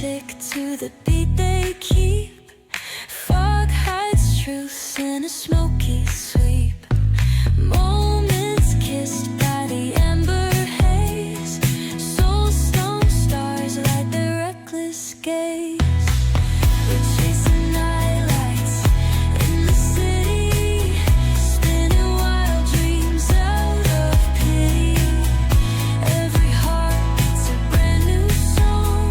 stick to the beat they keep. Fog hides truth in a smoky sweep. Moments kissed by the amber haze. Soulstone stars light their reckless gaze. We're chasing nightlights in the city, spinning wild dreams out of pity. Every heart beats a brand new song.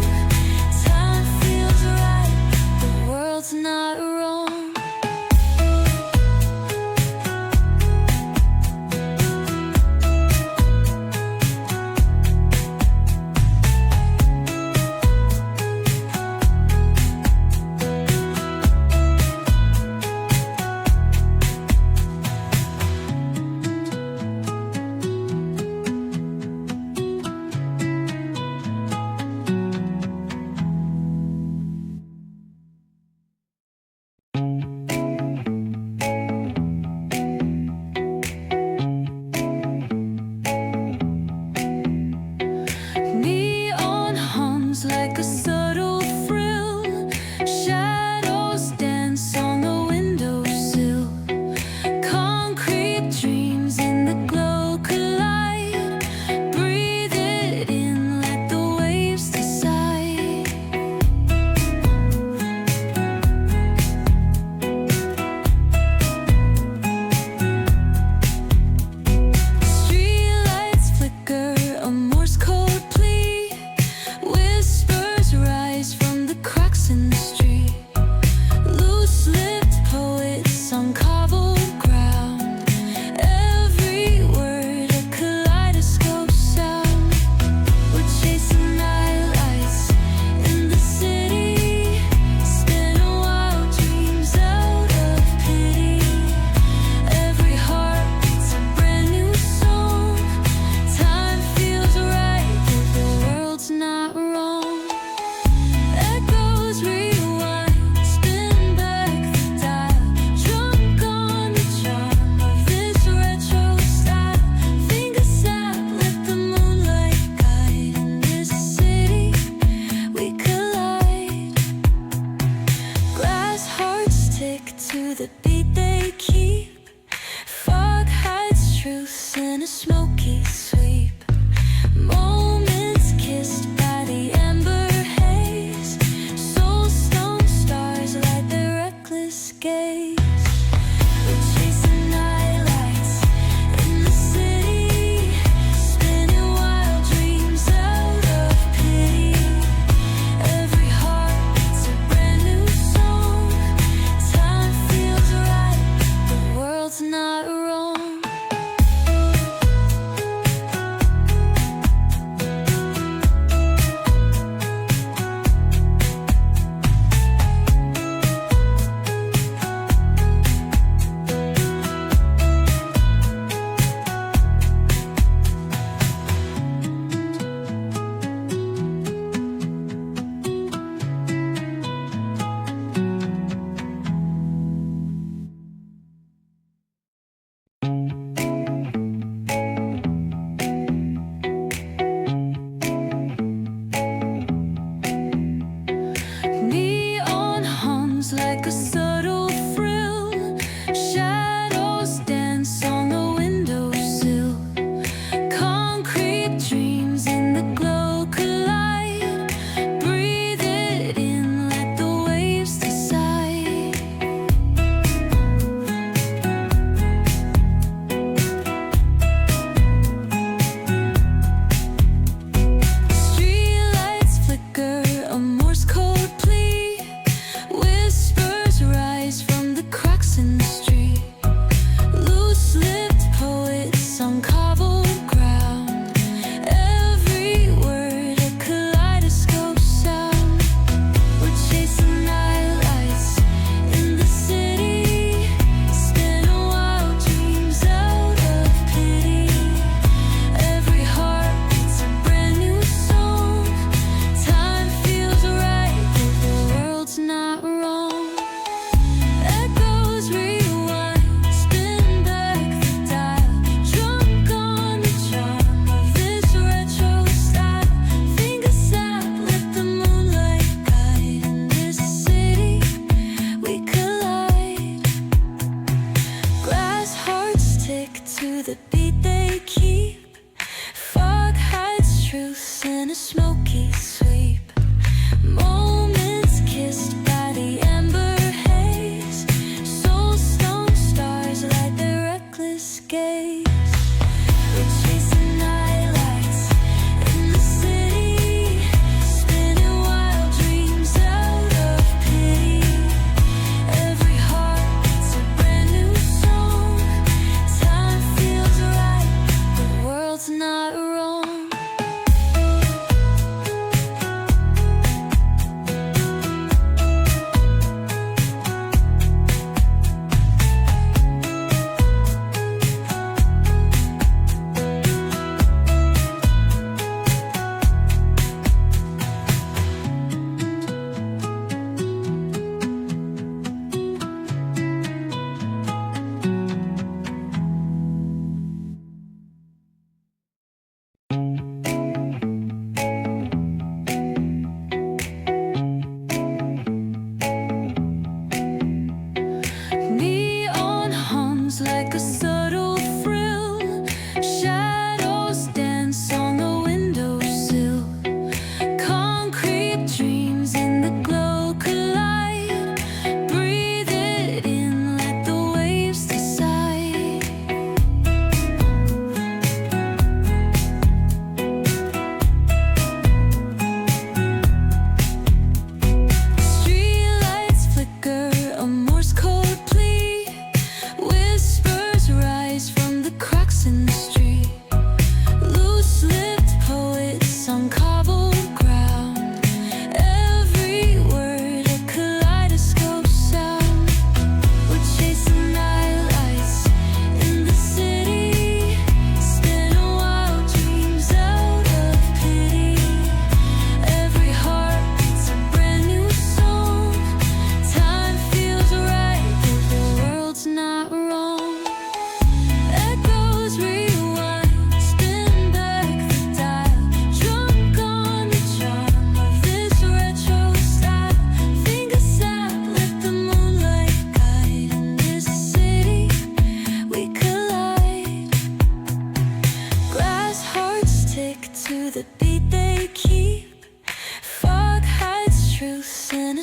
Time feels right, the world's not wrong. Neon hums like a subtle frill. Shadows dance on the windowsill. Concrete dreams in the glow collide. Breathe it in, let the waves decide. Streetlights flicker, a Morse code plea. Whispers rise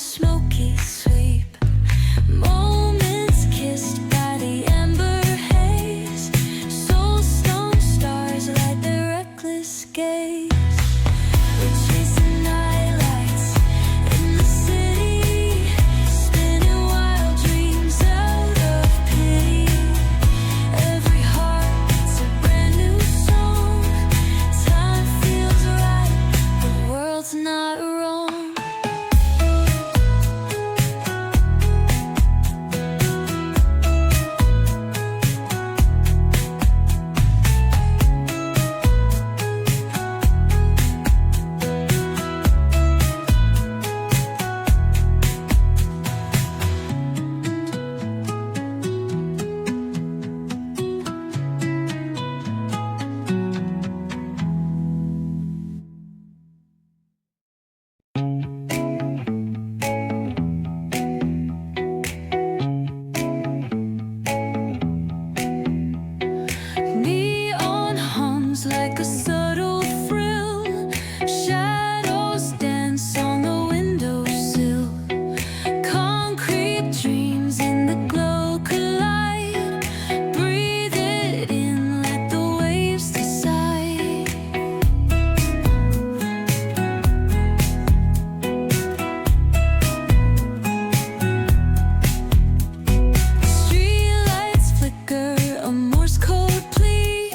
smoky sweep. Moments kissed by the amber haze. Soul-stone stars light their reckless gaze. We're chasing nightlights in the city, spinning wild dreams out of pity. Every heart beats a brand new song. Time feels right, the world's not wrong. Neon hums like a subtle thrill. Shadows dance on the windowsill. Concrete dreams in the glow collide. Breathe it in, let the waves decide. Streetlights flicker, a Morse code plea.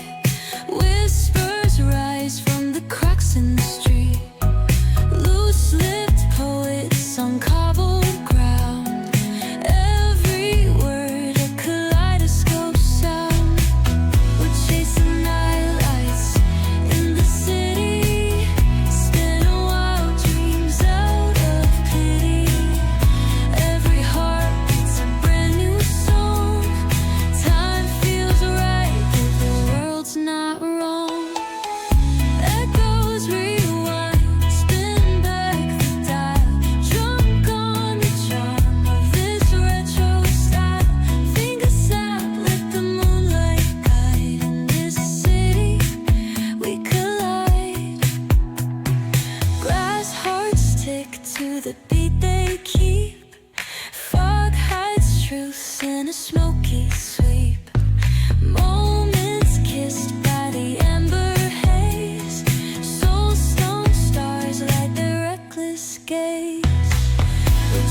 Whispers rise from the cracks in the street. Loose-lipped poets on cobbled ground. Every word a kaleidoscope sound. We're chasing nightlights in the city, spinning wild dreams out of pity. Every heart beats a brand new song. Time feels right, the world's not wrong. Echoes rewind, spin back the dial. Drunk on the charm of this retro style. Fingers snap, let the moonlight guide. In this city, we collide. Glass hearts tick to the beat they keep. Fog hides truth in a smoky sweep. Moments kissed by the amber haze. Soul-stone stars light their reckless gaze. We're